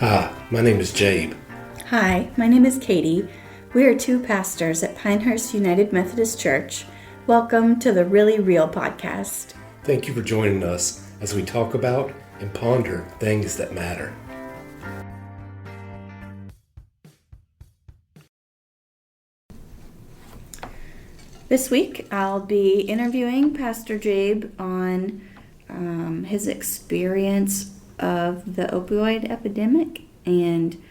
Hi, my name is Jabe. Hi, my name is Katie. We are two pastors at Pinehurst United Methodist Church. Welcome to the Really Real podcast. Thank you for joining us as we talk about and ponder things that matter. This week I'll be interviewing Pastor Jabe on his experience of the opioid epidemic. And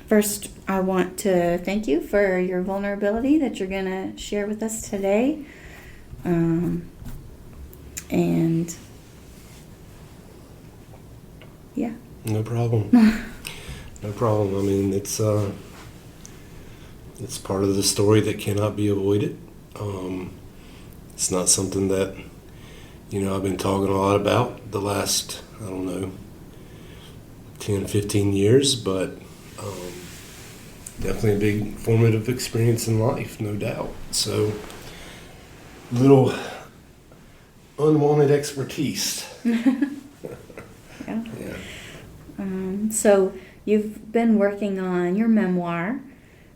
first, I want to thank you for your vulnerability that you're going to share with us today. And yeah. No problem. No problem. I mean, it's part of the story that cannot be avoided. It's not something that, I've been talking a lot about the last, 10, 15 years, but definitely a big formative experience in life, no doubt. So, little unwanted expertise. Yeah. Yeah. So you've been working on your memoir,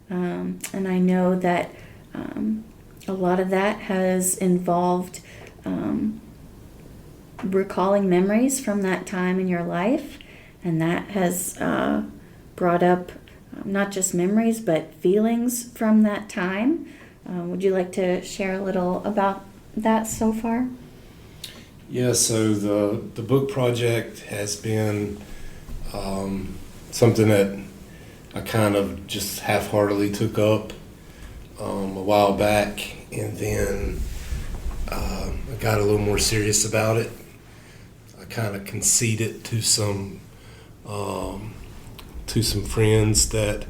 and I know that a lot of that has involved recalling memories from that time in your life, and that has brought up not just memories but feelings from that time. Would you like to share a little about that so far? Yeah, so the book project has been something that I kind of just half-heartedly took up a while back, and then I got a little more serious about it. I kind of conceded to some friends that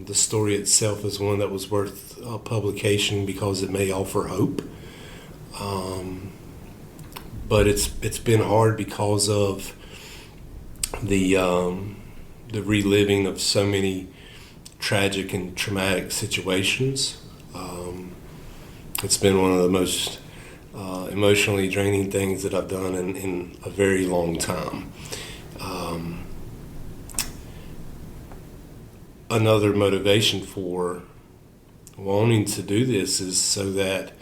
the story itself is one that was worth publication because it may offer hope. But it's been hard because of the reliving of so many tragic and traumatic situations. It's been one of the most emotionally draining things that I've done in a very long time. Another motivation for wanting to do this is so that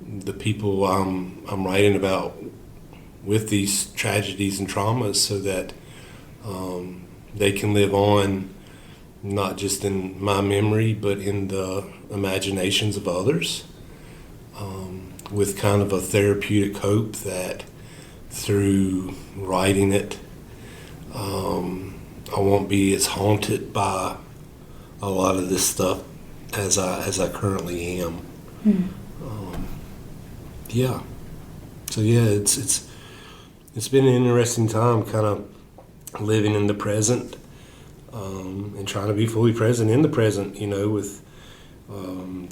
the people I'm writing about with these tragedies and traumas, so that they can live on not just in my memory but in the imaginations of others, with kind of a therapeutic hope that through writing it I won't be as haunted by a lot of this stuff as I currently am. Yeah. So yeah, it's been an interesting time, kind of living in the present, and trying to be fully present in the present, with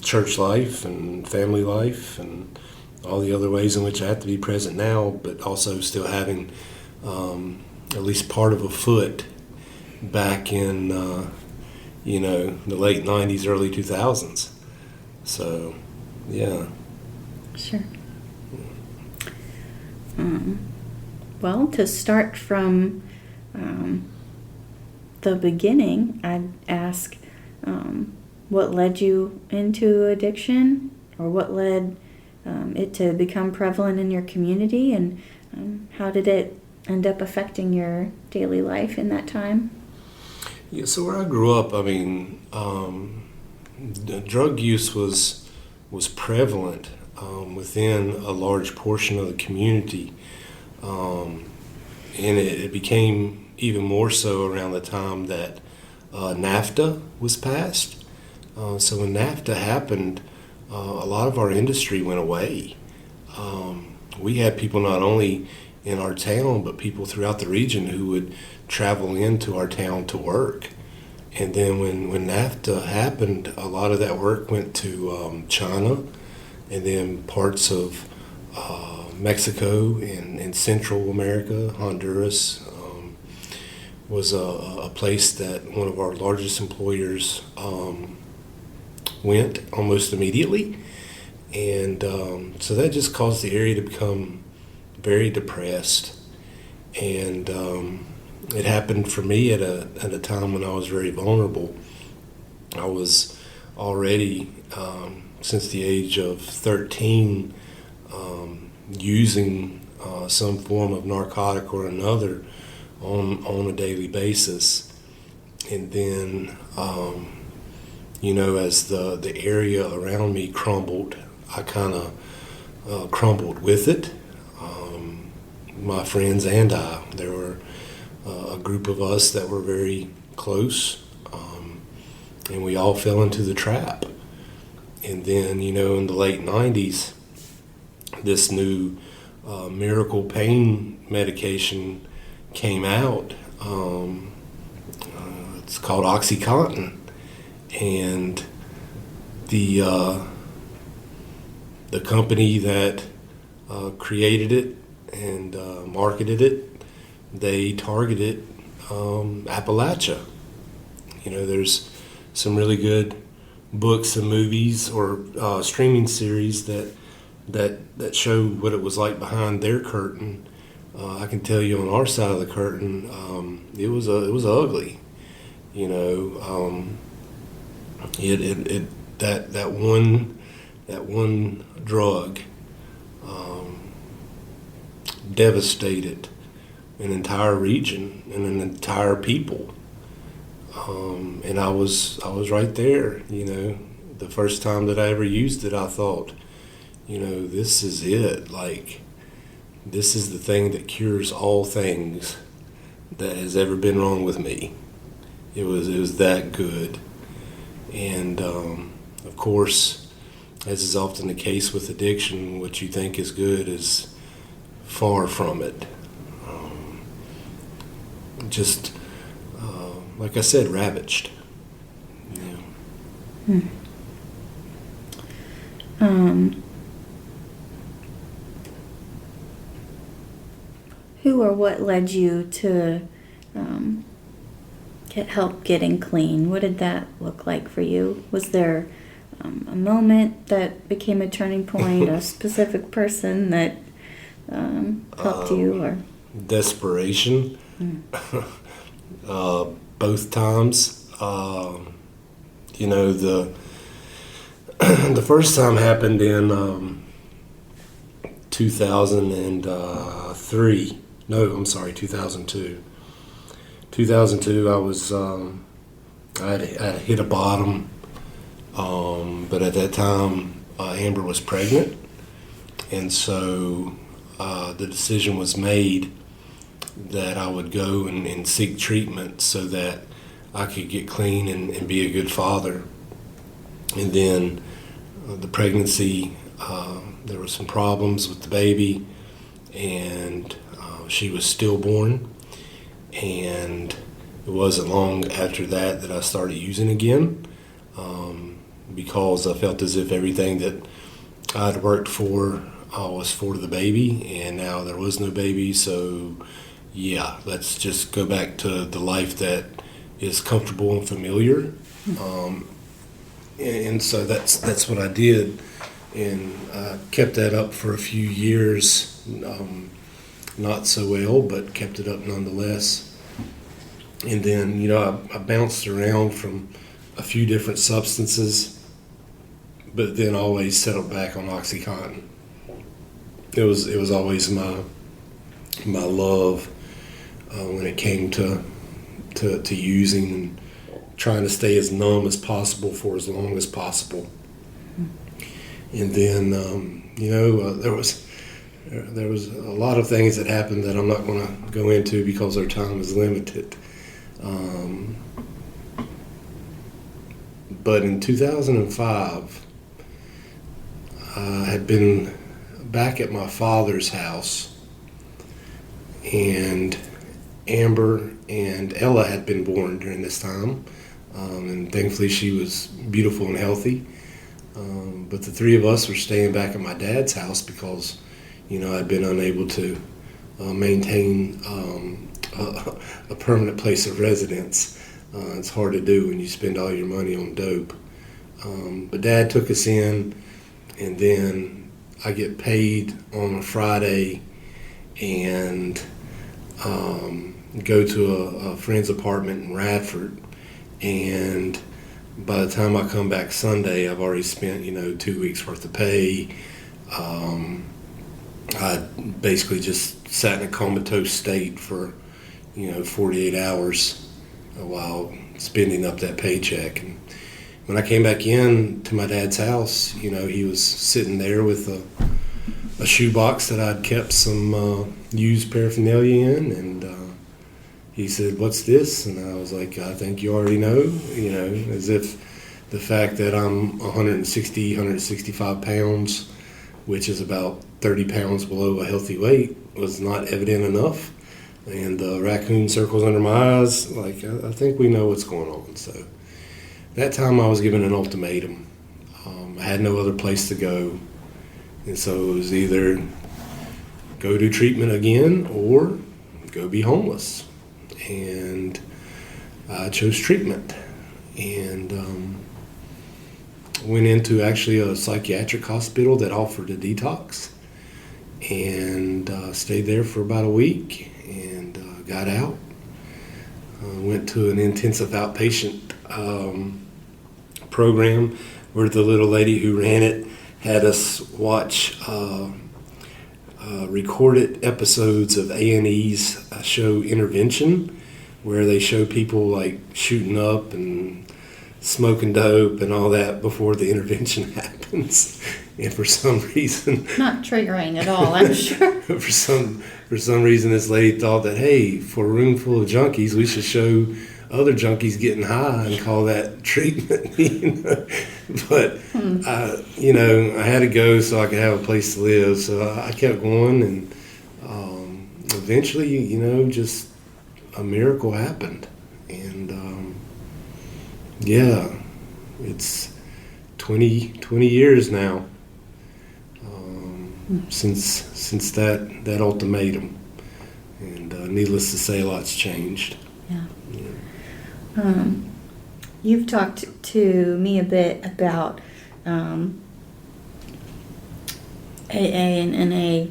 church life and family life and all the other ways in which I have to be present now, but also still having at least part of a foot back in the late 90s, early 2000s. So, yeah. Sure. Well, to start from the beginning, I'd ask what led you into addiction, or what led it to become prevalent in your community, and how did it end up affecting your daily life in that time? Yeah, so where I grew up, drug use was prevalent within a large portion of the community, and it became even more so around the time that NAFTA was passed. So when NAFTA happened, a lot of our industry went away. We had people not only in our town, but people throughout the region who would travel into our town to work. And then when NAFTA happened, a lot of that work went to China, and then parts of Mexico and Central America. Honduras was a place that one of our largest employers went almost immediately. And so that just caused the area to become very depressed. And it happened for me at a time when I was very vulnerable. I was already, since the age of 13, using some form of narcotic or another on a daily basis. And then, as the area around me crumbled, I kind of crumbled with it. My friends and I, there were a group of us that were very close, and we all fell into the trap. And then, in the late 90s, this new miracle pain medication came out. It's called OxyContin, and the company that created it and marketed it, they targeted Appalachia. There's some really good books and movies or streaming series that show what it was like behind their curtain. I can tell you on our side of the curtain, it was ugly. That one drug devastated an entire region and an entire people. And I was right there. The first time that I ever used it, I thought, this is it. Like, this is the thing that cures all things that has ever been wrong with me. It was that good. And of course, as is often the case with addiction, what you think is good is far from it. Just like I said, ravaged. Who or what led you to get help getting clean? What did that look like for you? Was there a moment that became a turning point, a specific person that helped you? Or Desperation. Both times. The first time happened in 2003. No, I'm sorry, 2002. 2002, I had hit a bottom, but at that time, Amber was pregnant, and so the decision was made that I would go and seek treatment so that I could get clean and be a good father. And then the pregnancy, there were some problems with the baby, and she was stillborn. And it wasn't long after that I started using again, because I felt as if everything that I'd worked for was for the baby, and now there was no baby. So yeah, let's just go back to the life that is comfortable and familiar. And so that's what I did, and I kept that up for a few years, not so well, but kept it up nonetheless. And then, I bounced around from a few different substances, but then always settled back on OxyContin. It was always my love when it came to using and trying to stay as numb as possible for as long as possible. And then, there was a lot of things that happened that I'm not going to go into because our time is limited. But in 2005, I had been back at my father's house, and Amber and Ella had been born during this time, and thankfully she was beautiful and healthy. But the three of us were staying back at my dad's house because, I'd been unable to maintain a permanent place of residence. It's hard to do when you spend all your money on dope. But Dad took us in, and then I get paid on a Friday, and go to a friend's apartment in Radford, and by the time I come back Sunday, I've already spent 2 weeks worth of pay. I basically just sat in a comatose state for 48 hours while spending up that paycheck. And when I came back in to my dad's house, he was sitting there with a shoebox that I'd kept some used paraphernalia in, and he said, "What's this?" And I was like, "I think you already know," as if the fact that I'm 165 pounds, which is about 30 pounds below a healthy weight, was not evident enough. And raccoon circles under my eyes, like, I think we know what's going on. So that time I was given an ultimatum. I had no other place to go. And so it was either go do treatment again or go be homeless. And I chose treatment. And went into actually a psychiatric hospital that offered a detox. And stayed there for about a week and got out. Went to an intensive outpatient program where the little lady who ran it had us watch recorded episodes of A&E's show Intervention, where they show people like shooting up and smoking dope and all that before the intervention happens. And for some reason, Not triggering at all, I'm sure. for some reason, this lady thought that, hey, for a room full of junkies, we should show other junkies getting high and call that treatment. But I had to go so I could have a place to live. So I kept going, and eventually, just a miracle happened. And it's 20 years now. Since that ultimatum, and needless to say, a lot's changed. Yeah. You've talked to me a bit about AA and NA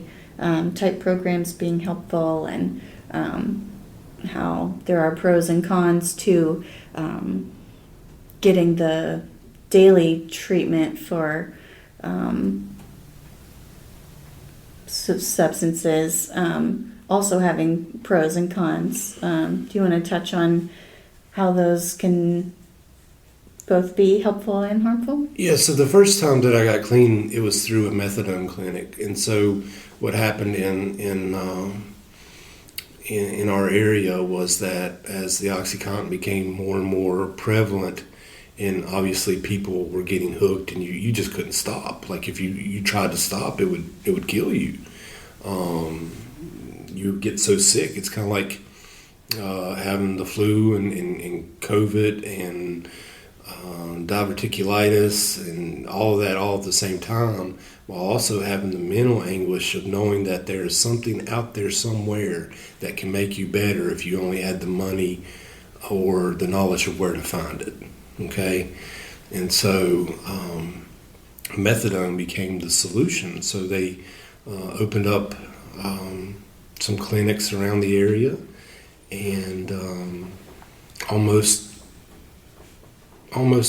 type programs being helpful, and how there are pros and cons to getting the daily treatment for substances, also having pros and cons. Do you want to touch on how those can both be helpful and harmful? Yeah, so the first time that I got clean, it was through a methadone clinic. And so what happened in our area was that as the OxyContin became more and more prevalent, and obviously people were getting hooked, and you just couldn't stop. Like if you tried to stop, it would kill you. You get so sick. It's kind of like having the flu and COVID and diverticulitis and all of that all at the same time, while also having the mental anguish of knowing that there is something out there somewhere that can make you better if you only had the money or the knowledge of where to find it. Okay? And so methadone became the solution. So they opened up some clinics around the area, and almost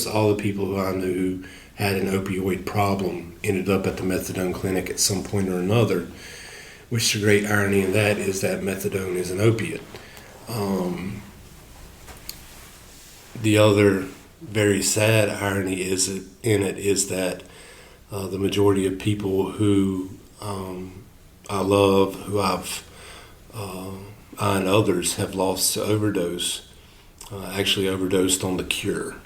all the people who I knew who had an opioid problem ended up at the methadone clinic at some point or another, which the great irony in that is that methadone is an opiate. The other very sad irony is that the majority of people who I love, who I and others have lost to overdose, actually overdosed on the cure.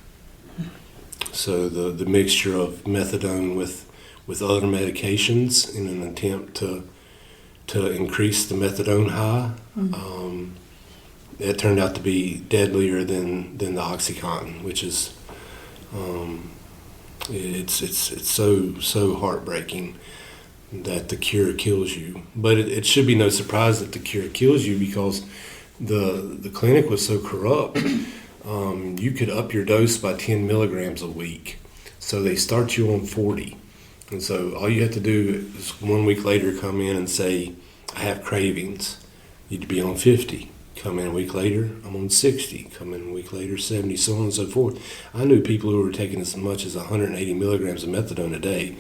So the mixture of methadone with other medications in an attempt to increase the methadone high, it turned out to be deadlier than the OxyContin, which is it's so heartbreaking that the cure kills you. But it should be no surprise that the cure kills you, because the clinic was so corrupt. You could up your dose by 10 milligrams a week. So they start you on 40. And so all you have to do is 1 week later come in and say, I have cravings. you'd be on 50. Come in a week later, I'm on 60. Come in a week later, 70, so on and so forth. I knew people who were taking as much as 180 milligrams of methadone a day.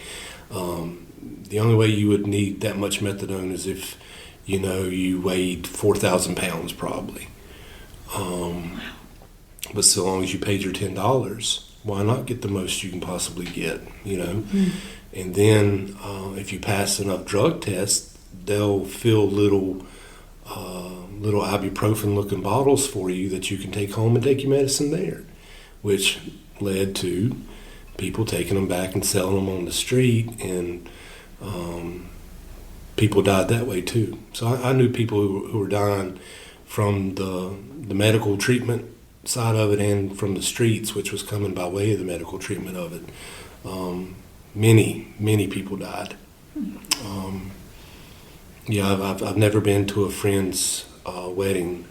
The only way you would need that much methadone is if, you weighed 4,000 pounds probably. But so long as you paid your $10, why not get the most you can possibly get, And then if you pass enough drug tests, they'll fill little ibuprofen-looking bottles for you that you can take home and take your medicine there, which led to people taking them back and selling them on the street, and people died that way too. So I knew people who were dying from the medical treatment side of it and from the streets, which was coming by way of the medical treatment of it. Many people died. I've never been to a friend's wedding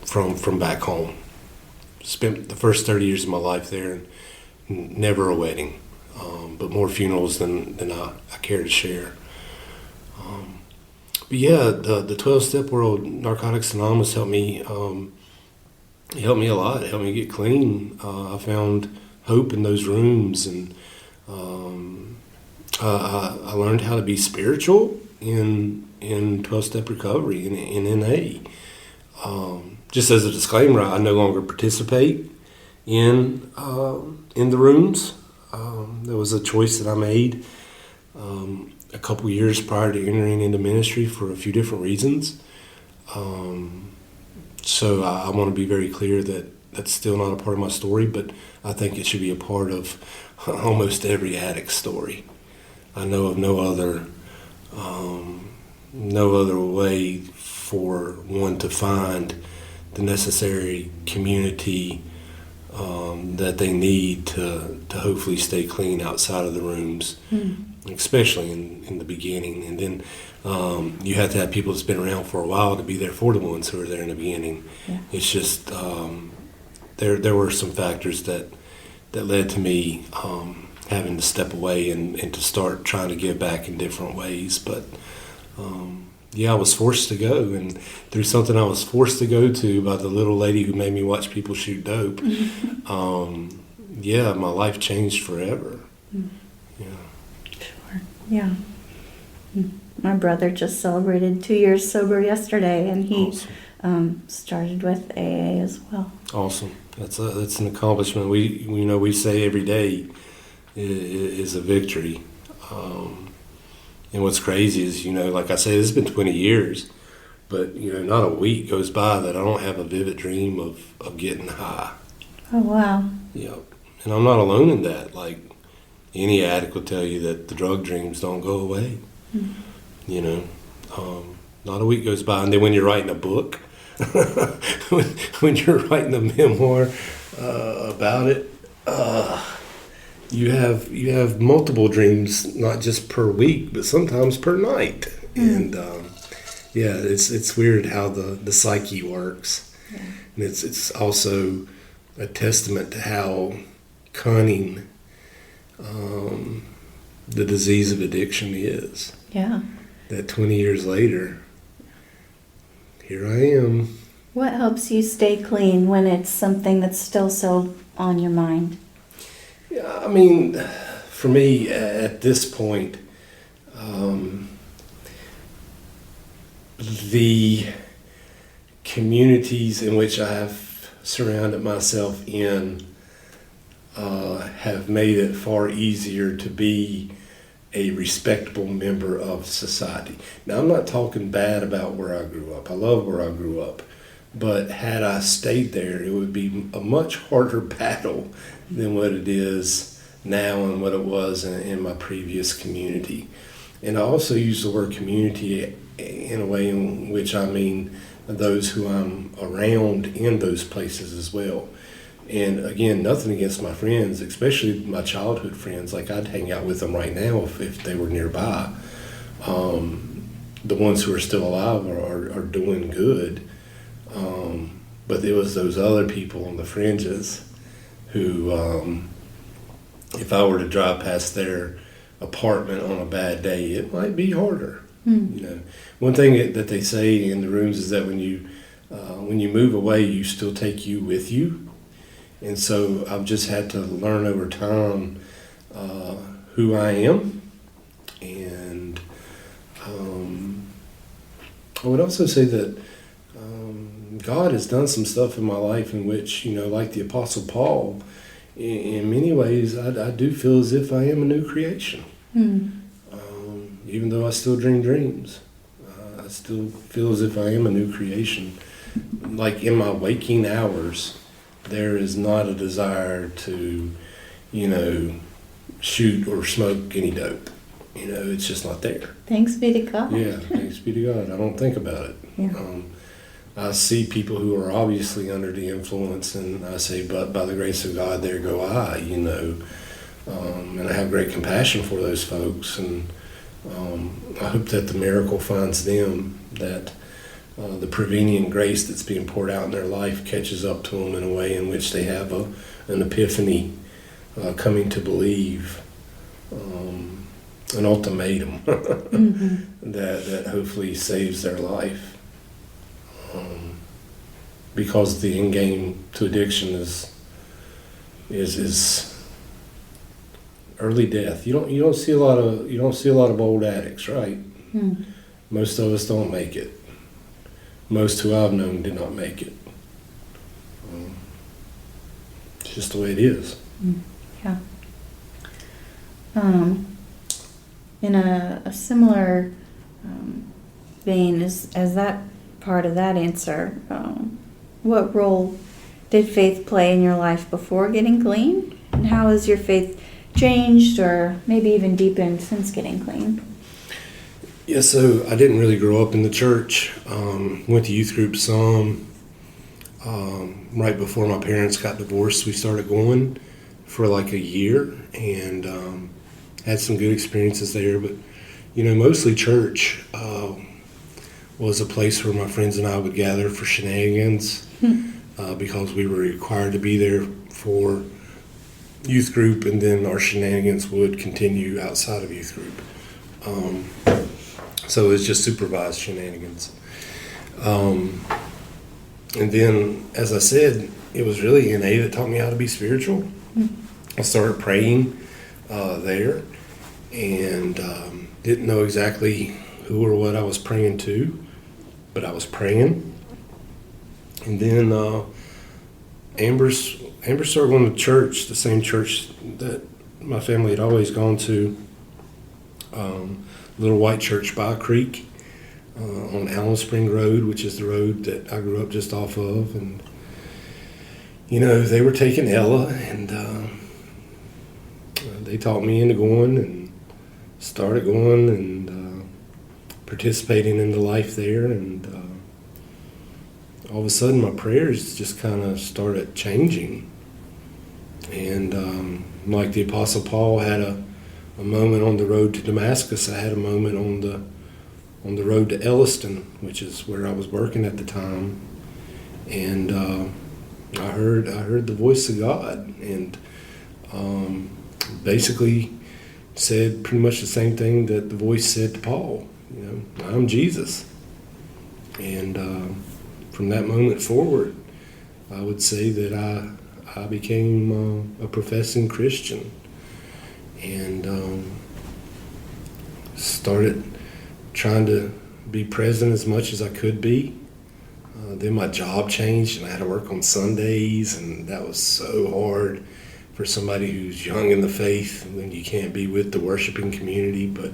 from back home. Spent the first 30 years of my life there, and never a wedding, but more funerals than I care to share. But yeah, the 12-step world, Narcotics Anonymous helped me a lot. It helped me get clean. I found hope in those rooms, and I learned how to be spiritual in 12-step recovery in NA. Just as a disclaimer, I no longer participate in the rooms. There was a choice that I made a couple years prior to entering into ministry for a few different reasons. So I want to be very clear that that's still not a part of my story, but I think it should be a part of almost every addict's story. I know of no other way for one to find the necessary community that they need to hopefully stay clean outside of the rooms, especially in the beginning. And then you have to have people that's been around for a while to be there for the ones who are there in the beginning. Yeah. It's just there were some factors that led to me having to step away and to start trying to give back in different ways. But I was forced to go, and through something I was forced to go to by the little lady who made me watch people shoot dope, my life changed forever. Yeah. Sure. Yeah. My brother just celebrated 2 years sober yesterday, and he started with AA as well. Awesome. That's an accomplishment. We say every day is a victory. And what's crazy is, like I say, this has been 20 years, but, not a week goes by that I don't have a vivid dream of getting high. Oh, wow. Yep. And I'm not alone in that. Like, any addict will tell you that the drug dreams don't go away. Not a week goes by. And then when you're writing a book, when you're writing a memoir about it, you have multiple dreams, not just per week, but sometimes per night. And it's weird how the psyche works. Yeah. And it's also a testament to how cunning the disease of addiction is. Yeah. That 20 years later, here I am. What helps you stay clean when it's something that's still so on your mind? Yeah, I mean, for me, at this point, the communities in which I have surrounded myself in have made it far easier to be a respectable member of society. Now, I'm not talking bad about where I grew up. I love where I grew up. But had I stayed there, it would be a much harder battle than what it is now and what it was in my previous community. And I also use the word community in a way in which I mean those who I'm around in those places as well. And again, nothing against my friends, especially my childhood friends. Like, I'd hang out with them right now if they were nearby. The ones who are still alive are doing good. But there was those other people on the fringes who, if I were to drive past their apartment on a bad day, it might be harder. You know, one thing that they say in the rooms is that when you move away, you still take you with you. And so I've just had to learn over time who I am. And I would also say that God has done some stuff in my life in which, you know, like the Apostle Paul, in many ways, I do feel as if I am a new creation. Even though I still dream dreams, I still feel as if I am a new creation. Like in my waking hours, there is not a desire to, you know, shoot or smoke any dope. You know, it's just not there. Thanks be to God. Yeah, thanks be to God. I don't think about it. Yeah. I see people who are obviously under the influence, and I say, but by the grace of God, there go I, you know. And I have great compassion for those folks, and I hope that the miracle finds them, that the prevenient grace that's being poured out in their life catches up to them in a way in which they have an epiphany, coming to believe, an ultimatum that hopefully saves their life. Because the end game to addiction is early death. You don't see a lot of old addicts, right? Most of us don't make it. Most who I've known did not make it. It's just the way it is. Yeah. In a similar vein as that part of that answer, what role did faith play in your life before getting clean? And how has your faith changed or maybe even deepened since getting clean? Yeah, so I didn't really grow up in the church. Went to youth group some. Right before my parents got divorced, we started going for like a year and had some good experiences there. But, you know, mostly church was a place where my friends and I would gather for shenanigans because we were required to be there for youth group, and then our shenanigans would continue outside of youth group. So it was just supervised shenanigans. And then, as I said, it was really NA that taught me how to be spiritual. I started praying there and didn't know exactly who or what I was praying to, but I was praying. And then Amber started going to church, the same church that my family had always gone to, little white church by a creek on Allen Spring Road, which is the road that I grew up just off of. And, you know, they were taking Ella, and they talked me into going and started going and participating in the life there. And all of a sudden my prayers just kind of started changing. And like the Apostle Paul had a moment on the road to Damascus, I had a moment on the road to Elliston, which is where I was working at the time. And I heard the voice of God, and basically said pretty much the same thing that the voice said to Paul. You know, I'm Jesus. And from that moment forward, I would say that I became a professing Christian, and started trying to be present as much as I could be. Then my job changed, and I had to work on Sundays, and that was so hard for somebody who's young in the faith when you can't be with the worshiping community. But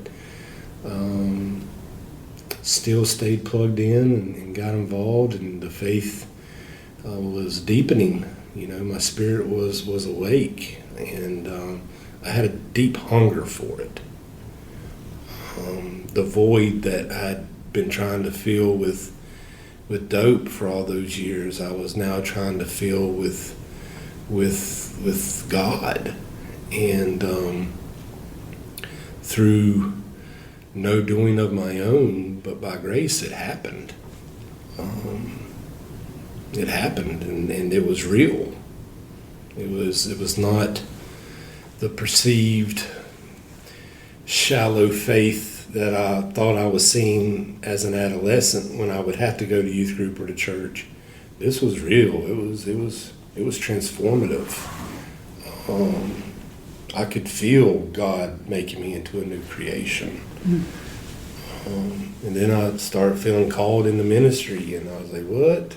still stayed plugged in and got involved, and the faith was deepening. You know, my spirit was awake, and I had a deep hunger for it. The void that I'd been trying to fill with dope for all those years, I was now trying to fill with God. And through no doing of my own, but by grace, it happened. It happened, and it was real. It was not the perceived shallow faith that I thought I was seeing as an adolescent when I would have to go to youth group or to church, this was real. It was transformative. I could feel God making me into a new creation. And then I started feeling called into ministry, and I was like, what?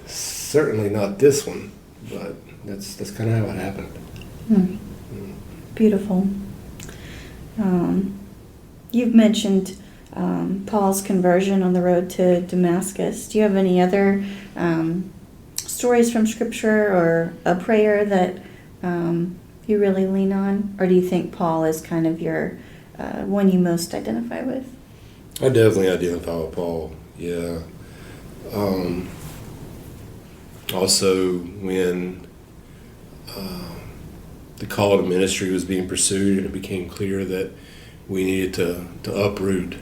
Certainly not this one, but that's kind of how it happened. Beautiful. You've mentioned Paul's conversion on the road to Damascus. Do you have any other stories from Scripture or a prayer that you really lean on? Or do you think Paul is kind of your one you most identify with? I definitely identify with Paul, yeah. Also, when the call to ministry was being pursued, and it became clear that we needed to uproot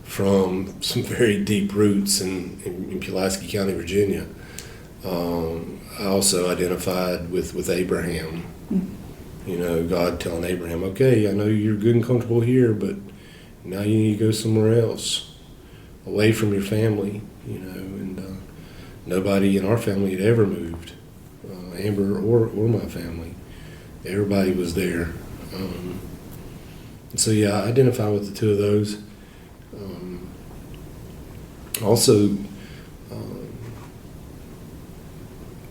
from some very deep roots in Pulaski County, Virginia. I also identified with Abraham. You know, God telling Abraham, okay, I know you're good and comfortable here, but now you need to go somewhere else, away from your family, you know. And nobody in our family had ever moved, Amber or my family. Everybody was there. And so, yeah, I identify with the two of those. Also,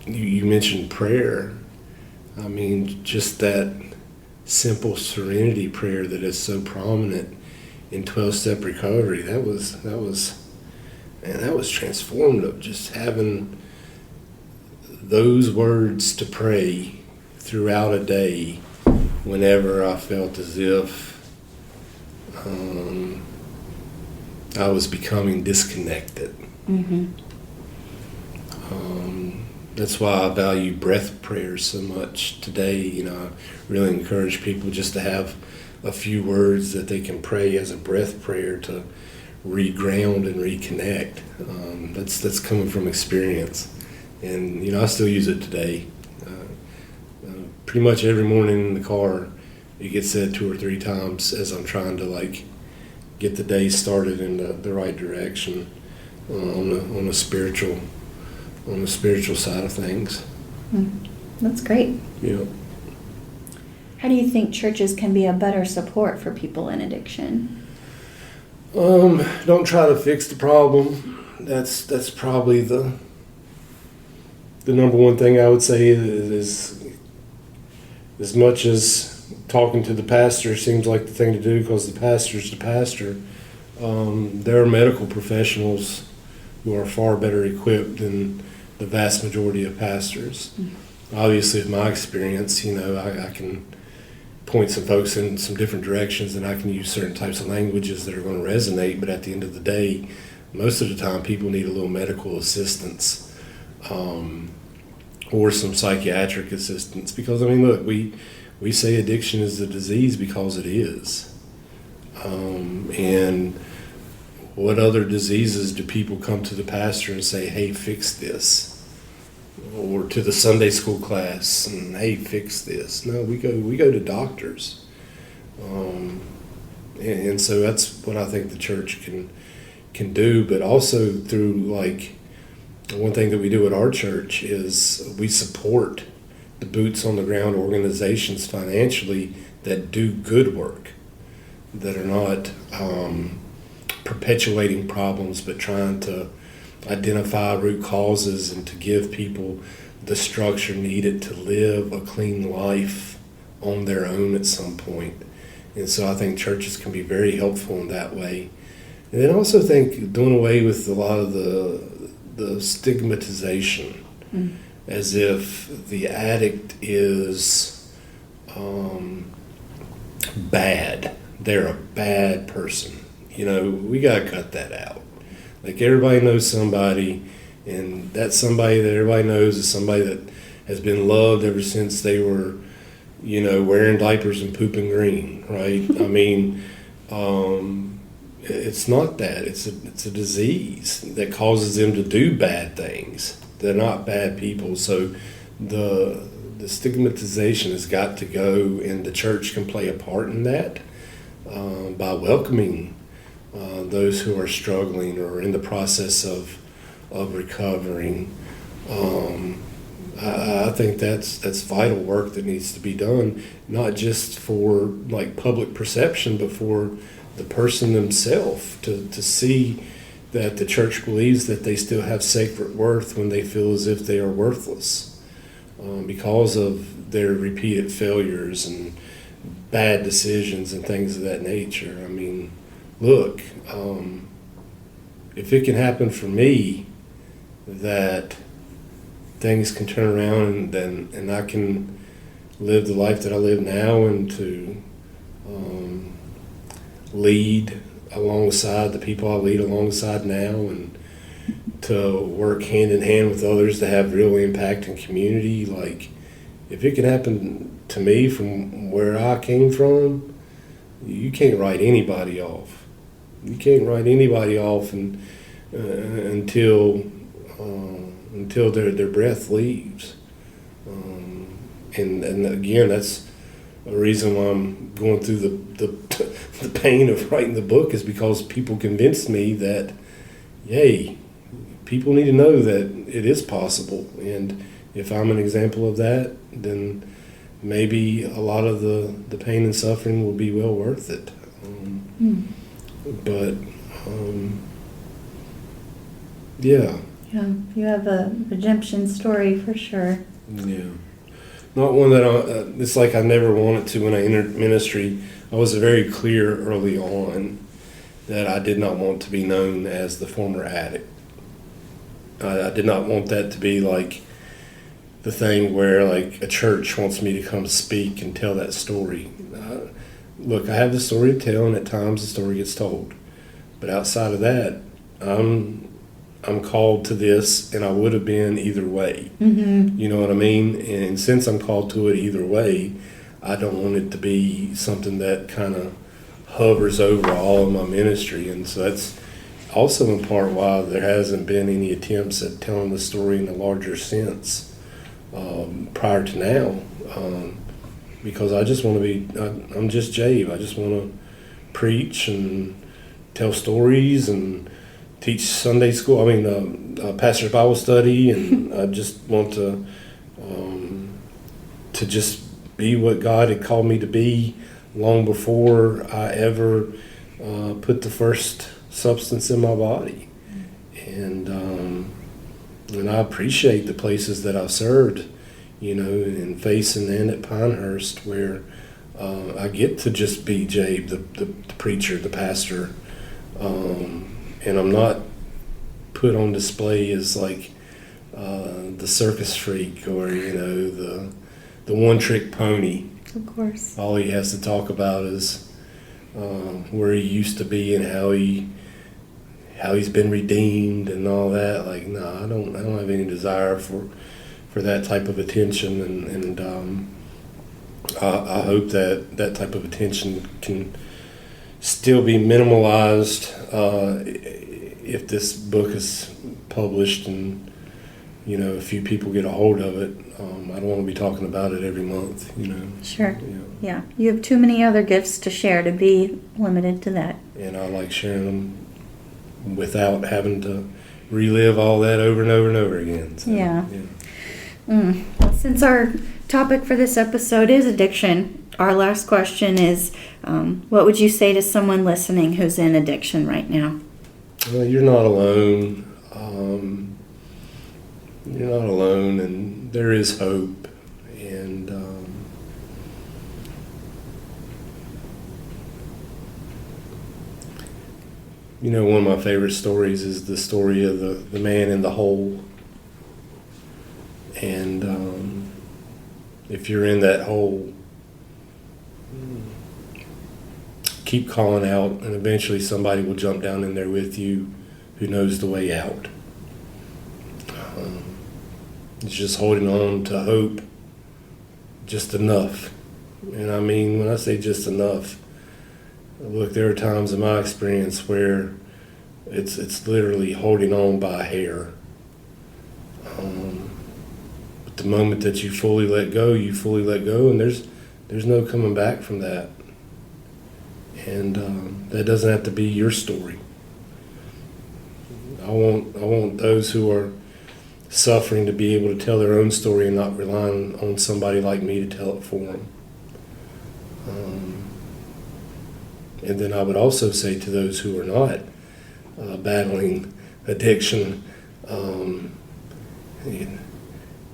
you mentioned prayer. I mean, just that simple serenity prayer that is so prominent in 12-step recovery. That was transformative. Just having those words to pray throughout a day whenever I felt as if I was becoming disconnected. That's why I value breath prayers so much today. You know, I really encourage people just to have a few words that they can pray as a breath prayer to reground and reconnect. That's coming from experience, and you know, I still use it today. Pretty much every morning in the car, it gets said 2 or 3 times as I'm trying to get the day started in the right direction on the spiritual side of things. That's great. Yeah. How do you think churches can be a better support for people in addiction? Don't try to fix the problem. That's probably the number one thing I would say is as much as talking to the pastor seems like the thing to do because the pastor's the pastor, there are medical professionals who are far better equipped than the vast majority of pastors. Obviously, with my experience, you know, I can point some folks in some different directions, and I can use certain types of languages that are going to resonate, but at the end of the day, most of the time people need a little medical assistance or some psychiatric assistance, because, I mean, look, we say addiction is a disease because it is. And what other diseases do people come to the pastor and say, hey, fix this? Or to the Sunday school class and, hey, fix this? No, we go to doctors. And so that's what I think the church can do, but also through, one thing that we do at our church is we support the boots on the ground organizations financially that do good work, that are not perpetuating problems, but trying to identify root causes and to give people the structure needed to live a clean life on their own at some point. And so I think churches can be very helpful in that way. And then I also think doing away with a lot of the stigmatization, as if the addict is bad. They're a bad person. You know, we got to cut that out. Everybody knows somebody, and that somebody that everybody knows is somebody that has been loved ever since they were, you know, wearing diapers and pooping green, right? I mean, it's not that. It's a disease that causes them to do bad things. They're not bad people. So the stigmatization has got to go, and the church can play a part in that. by welcoming those who are struggling or in the process of recovering. I think that's vital work that needs to be done, not just for like public perception, but for the person themselves to see that the church believes that they still have sacred worth when they feel as if they are worthless because of their repeated failures and bad decisions and things of that nature. I mean, look, if it can happen for me, that things can turn around and I can live the life that I live now and to lead alongside the people I lead alongside now and to work hand in hand with others to have real impact in community. Like, if it can happen to me from where I came from, you can't write anybody off. You can't write anybody off until their breath leaves. And again, that's a reason why I'm going through the pain of writing the book, is because people convinced me that, yay, people need to know that it is possible. And if I'm an example of that, then maybe a lot of the pain and suffering will be well worth it. But yeah. Yeah, you have a redemption story for sure. Yeah. Not one that it's like I never wanted to when I entered ministry. I was very clear early on that I did not want to be known as the former addict. I did not want that to be like the thing where like a church wants me to come speak and tell that story. Look, I have the story to tell, and at times the story gets told. But outside of that, I'm called to this, and I would have been either way. Mm-hmm. You know what I mean? And since I'm called to it either way, I don't want it to be something that kind of hovers over all of my ministry. And so that's also in part why there hasn't been any attempts at telling the story in a larger sense prior to now. Because I just want to be, I'm just Jabe. I just want to preach and tell stories and teach Sunday school. Pastor's Bible study, and I just want to just be what God had called me to be long before I ever put the first substance in my body. And I appreciate the places that I've served, in Faison and at Pinehurst, where I get to just be Jabe, the preacher, the pastor. And I'm not put on display as like the circus freak or the one-trick pony. Of course. All he has to talk about is where he used to be and how he's been redeemed and all that. Like, no, I don't have any desire for that type of attention, and I hope that type of attention can still be minimalized if this book is published and a few people get a hold of it. I don't want to be talking about it every month. Sure. Yeah. You have too many other gifts to share to be limited to that. And I like sharing them without having to relive all that over and over and over again. So, yeah. Well, since our topic for this episode is addiction, our last question is, what would you say to someone listening who's in addiction right now? Well, you're not alone. You're not alone, and there is hope. And one of my favorite stories is the story of the man in the hole. And if you're in that hole, keep calling out, and eventually somebody will jump down in there with you who knows the way out. It's just holding on to hope just enough. And I mean, when I say just enough, look, there are times in my experience where it's literally holding on by a hair. But the moment that you fully let go, and there's no coming back from that. And that doesn't have to be your story. I want those who are suffering to be able to tell their own story and not relying on somebody like me to tell it for them. And then I would also say to those who are not battling addiction,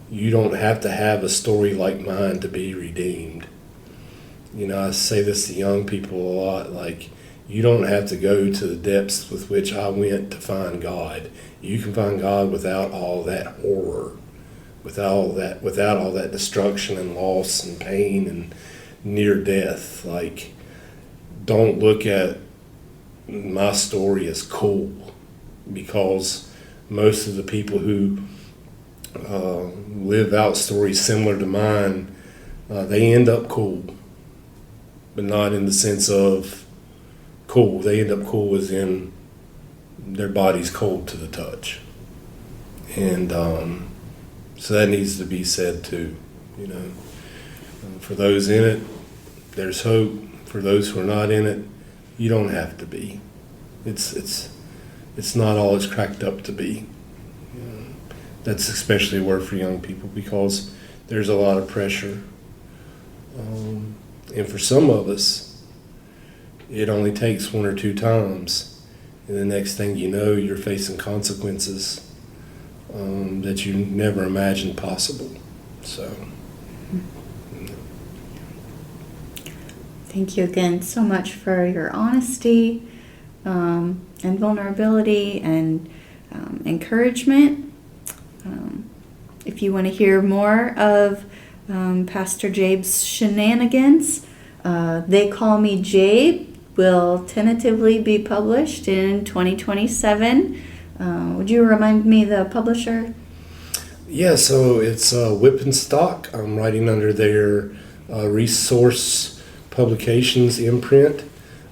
you don't have to have a story like mine to be redeemed. You know, I say this to young people a lot, like, you don't have to go to the depths with which I went to find God. You can find God without all that horror, without all that destruction and loss and pain and near death. Like, don't look at my story as cool, because most of the people who live out stories similar to mine, they end up cool, but not in the sense of cool. They end up cool as in their body's cold to the touch. And so that needs to be said too, you know. For those in it, there's hope. For those who are not in it, you don't have to be. It's not all it's cracked up to be. That's especially a word for young people, because there's a lot of pressure. And for some of us, it only takes one or two times, and the next thing you know, you're facing consequences that you never imagined possible. So. Thank you again so much for your honesty and vulnerability and encouragement. If you want to hear more of Pastor Jabe's shenanigans, They Call Me Jabe will tentatively be published in 2027. Would you remind me the publisher? Yeah, so it's Whip and Stock. I'm writing under their Resource Publications imprint.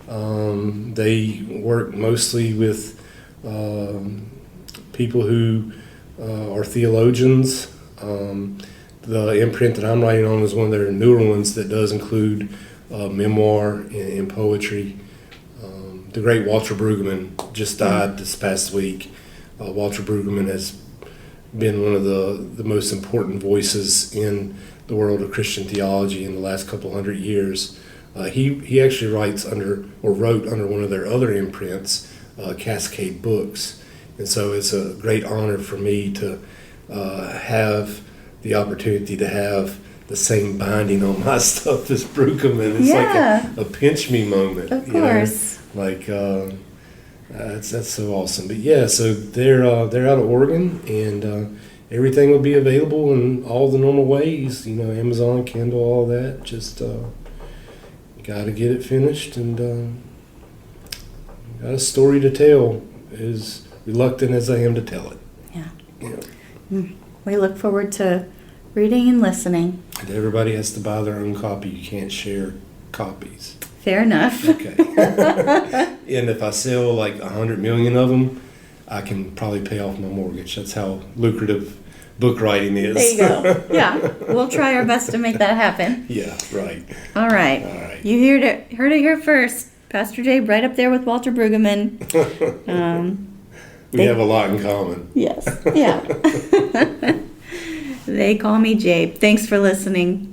They work mostly with people who are theologians. The imprint that I'm writing on is one of their newer ones that does include memoir and poetry. The great Walter Brueggemann just died this past week. Walter Brueggemann has been one of the most important voices in the world of Christian theology in the last couple hundred years. He actually wrote under one of their other imprints, Cascade Books. And so it's a great honor for me to have the opportunity to have the same binding on my stuff as Brueggemann. It's like a pinch me moment. Of course. You know? Like, that's so awesome. But yeah, so they're out of Oregon, and everything will be available in all the normal ways, you know, Amazon, Kindle, all that. Just got to get it finished, and got a story to tell, as reluctant as I am to tell it. Yeah. Yeah. We look forward to reading and listening. And everybody has to buy their own copy. You can't share copies. Fair enough. Okay. And if I sell like 100 million of them, I can probably pay off my mortgage. That's how lucrative book writing is. There you go. Yeah, we'll try our best to make that happen. Yeah, right. All right. You heard it here first. Pastor Jabe right up there with Walter Brueggemann. We have a lot in common. Yes. Yeah. They Call Me Jabe. Thanks for listening.